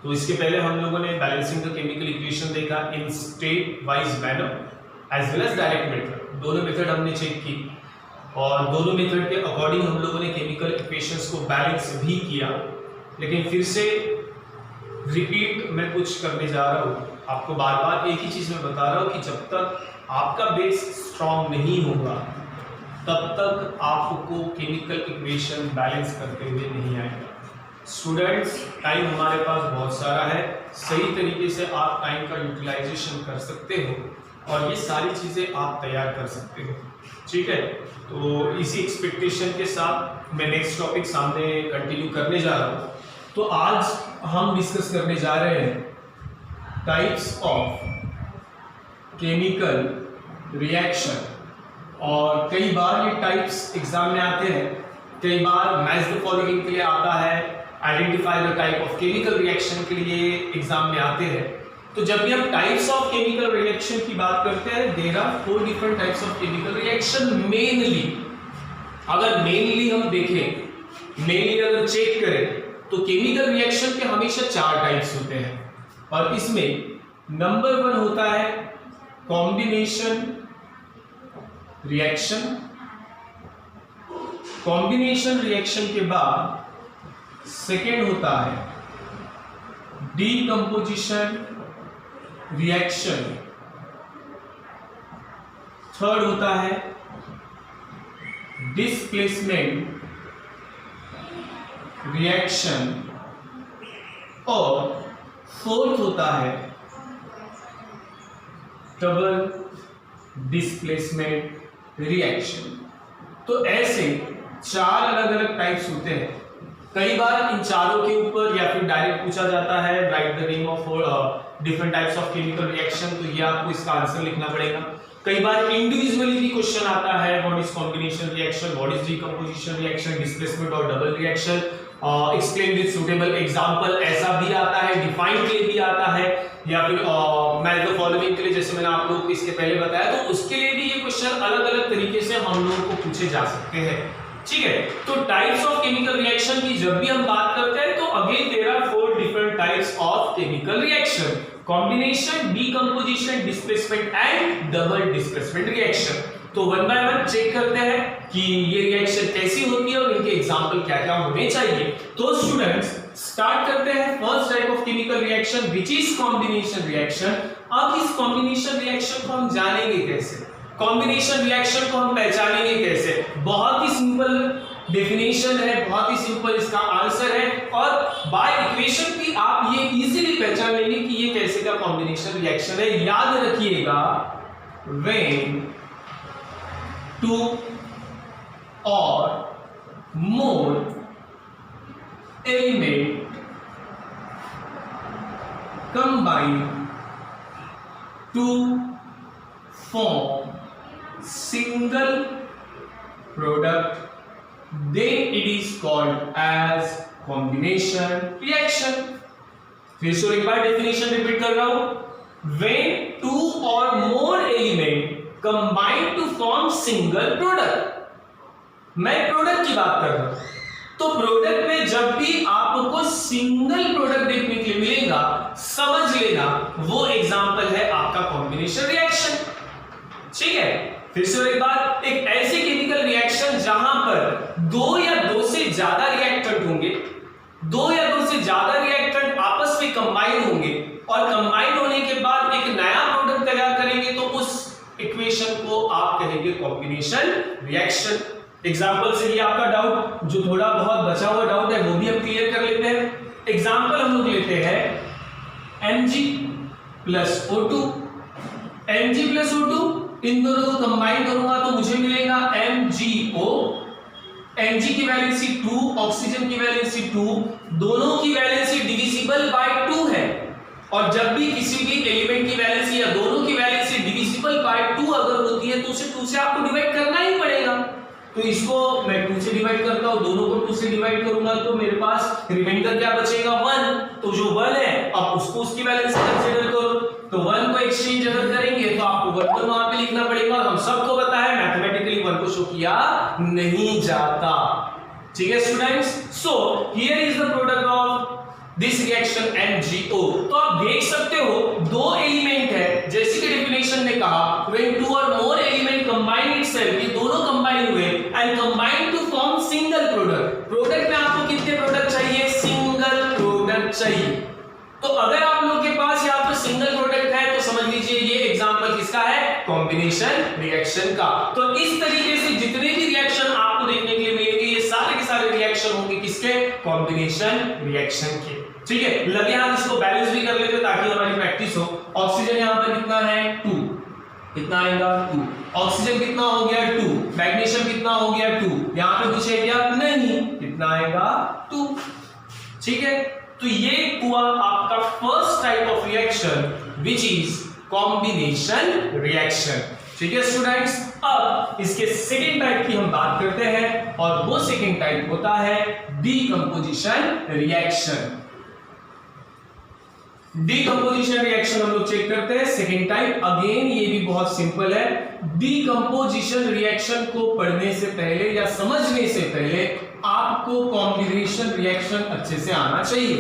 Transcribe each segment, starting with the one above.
तो इसके पहले हम लोगों ने बैलेंसिंग द केमिकल इक्वेशन देखा in state wise manner as well as direct method, दोनों मेथड हमने चेक की और दोनों मेथड के अकॉर्डिंग हम लोगों ने केमिकल इक्वेशंस को बैलेंस भी किया। लेकिन फिर से रिपीट मैं कुछ करने जा रहा हूँ, आपको बार बार एक ही चीज़ मैं बता रहा हूँ कि जब तक आपका बेस स्ट्रॉन्ग नहीं होगा तब तक आपको केमिकल इक्वेशन बैलेंस करते हुए नहीं आएगा। स्टूडेंट्स, टाइम हमारे पास बहुत सारा है, सही तरीके से आप टाइम का यूटिलाइजेशन कर सकते हो और ये सारी चीज़ें आप तैयार कर सकते हो। ठीक है, तो इसी एक्सपेक्टेशन के साथ मैं नेक्स्ट टॉपिक सामने कंटिन्यू करने जा रहा हूँ। तो आज हम डिस्कस करने जा रहे हैं टाइप्स ऑफ केमिकल रिएक्शन, और कई बार ये टाइप्स एग्जाम में आते हैं, कई बार मैच द फॉलोइंग के लिए आता है, identify the type of chemical reaction के लिए एग्जाम में आते हैं। तो जब भी हम टाइप्स ऑफ केमिकल रिएक्शन की बात करते हैं, there are 4 different types of chemical reaction mainly. अगर मेनली हम देखें, मेनली अगर चेक करें तो केमिकल रिएक्शन के हमेशा 4 टाइप्स होते हैं और इसमें नंबर 1 होता है कॉम्बिनेशन रिएक्शन। कॉम्बिनेशन रिएक्शन के बाद सेकेंड होता है डीकंपोजिशन रिएक्शन, थर्ड होता है डिस्प्लेसमेंट रिएक्शन और फोर्थ होता है डबल डिस्प्लेसमेंट रिएक्शन। तो ऐसे 4 अलग अलग टाइप्स होते हैं। कई बार इन चारों के ऊपर या फिर डायरेक्ट पूछा जाता है right the name of different types of chemical reaction, तो ये आपको इसका आंसर लिखना पड़ेगा। कई बार इंडिविजुअली भी क्वेश्चन आता है what is combination reaction, what is decomposition reaction, displacement और double reaction, explain with suitable example, ऐसा भी आता है। डिफाइन के लिए भी आता है या फिर मैच द फॉलोइंग के लिए, जैसे मैंने आप लोगों को इसके पहले बताया, तो उसके लिए भी ये क्वेश्चन अलग अलग तरीके से हम लोगों को पूछे जा सकते हैं। ठीक है, तो टाइप्स ऑफ केमिकल रिएक्शन की जब भी हम बात करते हैं तो again there are 4 different types of chemical reaction, combination, decomposition, displacement and double displacement reaction. तो वन बाय वन चेक करते हैं कि ये रिएक्शन कैसी होती है और इनके एग्जांपल क्या-क्या होने चाहिए। तो स्टूडेंट्स, स्टार्ट करते हैं first type of chemical reaction which is combination reaction. अब इस कॉम्बिनेशन रिएक्शन को हम जानेंगे कैसे, कॉम्बिनेशन रिएक्शन को हम पहचानेंगे कैसे? बहुत ही सिंपल डेफिनेशन है, बहुत ही सिंपल इसका आंसर है और बाय इक्वेशन भी आप ये इजीली पहचान लेंगे कि ये कैसे का कॉम्बिनेशन रिएक्शन है। याद रखिएगा, when 2 or more element combine to form single product, then it is called as combination reaction. फिर से एक बार डेफिनेशन रिपीट कर रहा हूं, when 2 or more element combine to form single product। मैं प्रोडक्ट की बात कर रहा हूं, तो प्रोडक्ट में जब भी आपको सिंगल प्रोडक्ट देखने के लिए मिलेगा, समझ लेना वो एग्जांपल है आपका कॉम्बिनेशन रिएक्शन। ठीक है, फिर से एक बात, एक ऐसे केमिकल रिएक्शन जहां पर 2 या 2 से ज्यादा रिएक्टेंट होंगे, 2 या 2 से ज्यादा रिएक्टेंट आपस में कंबाइन होंगे और कंबाइन होने के बाद एक नया प्रोडक्ट तैयार करेंगे, तो उस इक्वेशन को आप कहेंगे कॉम्बिनेशन रिएक्शन। एग्जांपल से ये आपका डाउट जो थोड़ा बहुत बचा हुआ डाउट है वो भी हम क्लियर कर लेते हैं। एग्जांपल हम लोग लेते हैं Mg+O2। Mg+O2, इन दोनों को कंबाइन करूंगा तो मुझे मिलेगा MgO। Mg की वैलेंसी 2, ऑक्सीजन की वैलेंसी 2, दोनों की वैलेंसी डिविजिबल बाय 2 है और जब भी किसी भी एलिमेंट की वैलेंसी या दोनों की वैलेंसी डिविजिबल बाय 2 अगर होती है तो उसे 2 से आपको डिवाइड करना ही पड़ेगा। तो इसको मैं 2 से डिवाइड करता हूं, दोनों को 2 से डिवाइड करूंगा तो मेरे पास रिमाइंडर क्या बचेगा 1। तो जो 1 है अब उसको उसकी वैलेंसी कंसीडर करो, तो 1 को एक्सचेंज अगर करेंगे तो आपको 1 वहां पे लिखना पड़ेगा और हम सबको पता है मैथमेटिकली 1 को शो किया नहीं जाता। ठीक है students, so here is the product of this reaction MgO। तो आप देख सकते हो दो एलिमेंट है, जैसे कि डेफिनेशन ने कहा व्हेन टू और मोर एलिमेंट कंबाइन इटसेल्फ, ये दोनों कंबाइन हुए and combine to form single product. Product में आपको कितने प्रोडक्ट चाहिए? सिंगल प्रोडक्ट चाहिए। तो अगर आप लोग के पास यहाँ पर सिंगल प्रोडक्ट है तो समझ लीजिए ये एग्जांपल किसका है? कॉम्बिनेशन रिएक्शन का। तो इस तरीके से जितने भी रिएक्शन आपको देखने के लिए मिलेंगे ये सारे के सारे रिएक्शन होंगे किसके? कॉम्बिनेशन रिएक्शन के। ठीक है, लगे हाथ इसको बैलेंस भी कर लेते ताकि हमारी प्रैक्टिस हो। ऑक्सीजन यहाँ पर कितना है? 2। कितना आएगा? 2। ऑक्सीजन कितना हो गया? 2। मैग्नीशियम कितना हो गया? 2। यहाँ पे कुछ है क्या? नहीं। कितना आएगा? 2। ठीक है, तो ये हुआ आपका first type of reaction which is combination reaction. ठीक है स्टूडेंट्स, अब इसके सेकेंड टाइप की हम बात करते हैं और वो सेकेंड टाइप होता है डीकंपोजिशन रिएक्शन। डीकंपोजिशन रिएक्शन हम लोग चेक करते हैं सेकेंड टाइप। अगेन ये भी बहुत सिंपल है। डीकंपोजिशन रिएक्शन को पढ़ने से पहले या समझने से पहले आपको कॉम्बिनेशन रिएक्शन अच्छे से आना चाहिए।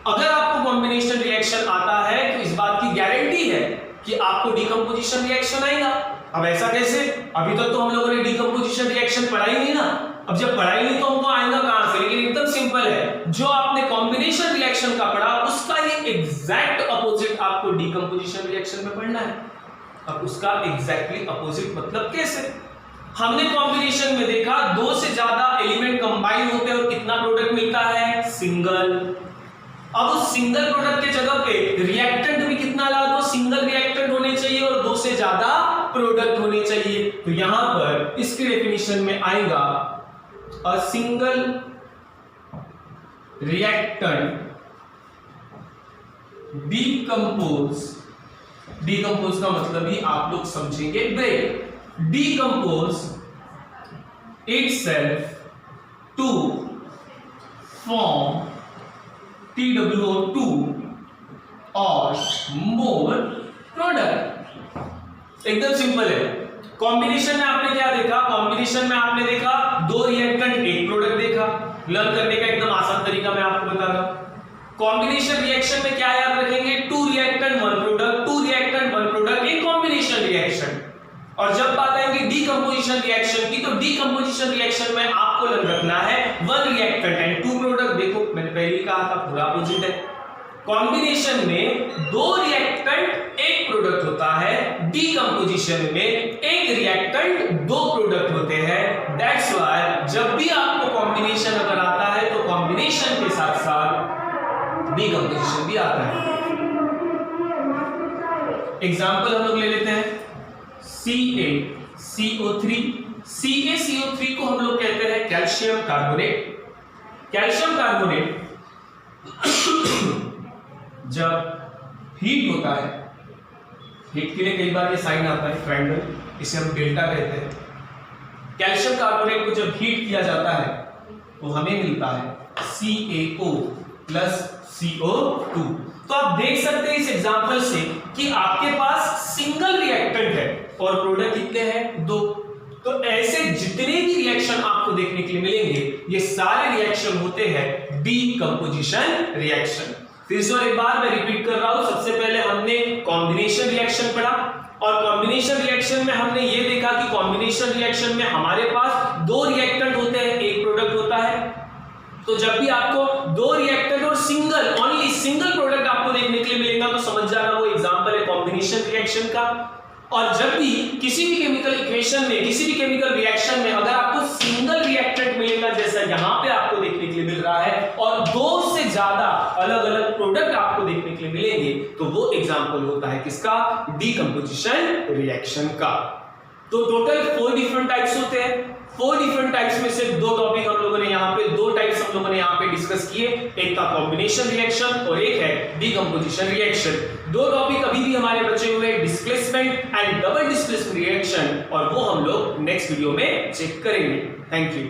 अगर आपको कॉम्बिनेशन रिएक्शन आता है तो इस बात की गारंटी है कि आपको डीकंपोजिशन रिएक्शन आएगा। अब ऐसा कैसे? अभी तक तो हम लोगों ने डीकंपोजिशन रिएक्शन पढ़ा ही नहीं ना। अब जब पढ़ा ही नहीं तो हमको आएगा कहां से? लेकिन एकदम सिंपल है, जो आपने कॉम्बिनेशन रिएक्शन का पढ़ा उसका ही एग्जैक्ट अपोजिट आपको डीकंपोजिशन रिएक्शन में पढ़ना है। अब उसका एग्जैक्टली अपोजिट मतलब कैसे? हमने कॉम्बिनेशन में देखा दो से ज्यादा एलिमेंट कंबाइन होते हैं और कितना प्रोडक्ट मिलता है? सिंगल। अब उस सिंगल प्रोडक्ट के जगह पे रिएक्टेंट भी कितना ला दो? सिंगल रिएक्टेंट होने चाहिए और दो से ज्यादा प्रोडक्ट होने चाहिए। तो यहां पर इसके डेफिनेशन में आएगा अ सिंगल रिएक्टेंट डीकंपोज का मतलब ही आप लोग समझेंगे break. decompose itself to form TWO2 और more प्रोडक्ट। एकदम सिंपल है। कॉम्बिनेशन में आपने क्या देखा? कॉम्बिनेशन में आपने देखा दो रिएक्टेंट एक प्रोडक्ट देखा। लर्न करने का एकदम आसान तरीका मैं आपको बता रहा हूं। कॉम्बिनेशन रिएक्शन में क्या याद रखेंगे? 2 रिएक्टेंट 1 प्रोडक्ट, 2 रिएक्टेंट 1 प्रोडक्ट, एक कॉम्बिनेशन रिएक्शन। और जब बात आएगी डीकंपोजिशन रिएक्शन की, तो डीकंपोजिशन रिएक्शन में आपको लर्न रखना है 1 रिएक्टेंट एंड 2 प्रोडक्ट। देखो मैंने पहले ही कहा था पूरा अपोजिट है। कॉम्बिनेशन में 2 रिएक्टेंट 1 प्रोडक्ट होता है, डीकंपोजिशन में 1 रिएक्टेंट 2 प्रोडक्ट होते हैं। दैट्स व्हाई जब भी आपको कॉम्बिनेशन अगर आता है तो कॉम्बिनेशन के साथ साथ डीकंपोजिशन भी आता है। एग्जांपल हम लोग ले लेते हैं CaCO3। CaCO3 को हम लोग कहते हैं कैल्शियम कार्बोनेट। कैल्शियम कार्बोनेट जब हीट होता है, हीट के लिए कई बार ये साइन आता है ट्रायंगल, इसे हम डेल्टा कहते हैं। कैल्शियम कार्बोनेट को जब हीट किया जाता है तो हमें मिलता है CaO प्लस CO2। तो आप देख सकते हैं इस एग्जांपल से कि आपके पास सिंगल रिएक्टेंट है और प्रोडक्ट कितने हैं? 2। तो ऐसे जितने भी रिएक्शन आपको देखने के लिए मिलेंगे ये सारे रिएक्शन होते हैं डीकंपोजिशन रिएक्शन। फिर से एक बार मैं रिपीट कर रहा हूं। सबसे पहले हमने कॉम्बिनेशन रिएक्शन पढ़ा और कॉम्बिनेशन रिएक्शन में हमने ये देखा कि कॉम्बिनेशन रिएक्शन में हमारे पास 2 रिएक्टेंट होते हैं, एक प्रोडक्ट होता है। तो जब भी आपको 2 रिएक्टेंट और ओनली सिंगल प्रोडक्ट आपको देखने के लिए मिलेगा तो समझ जाना वो एग्जांपल है कॉम्बिनेशन रिएक्शन का। और जब भी किसी भी केमिकल इक्वेशन में, किसी भी केमिकल रिएक्शन में अगर आपको सिंगल रिएक्टेंट मिलेगा जैसा यहां पे आपको देखने के लिए मिल रहा है और 2 से ज्यादा अलग अलग प्रोडक्ट आपको देखने के लिए मिलेंगे तो वो एग्जांपल होता है किसका? डीकंपोजिशन रिएक्शन का। तो टोटल 4 डिफरेंट टाइप्स होते हैं। 4 डिफरेंट टाइप्स में से 2 टॉपिक हम लोगों ने यहाँ पे 2 टाइप्स हम लोगों ने यहाँ पे डिस्कस किए। एक था कॉम्बिनेशन रिएक्शन और एक है डीकंपोजिशन रिएक्शन। 2 टॉपिक अभी भी हमारे बचे हुए हैं, displacement and double displacement reaction, और वो हम लोग नेक्स्ट वीडियो में चेक करेंगे। Thank you.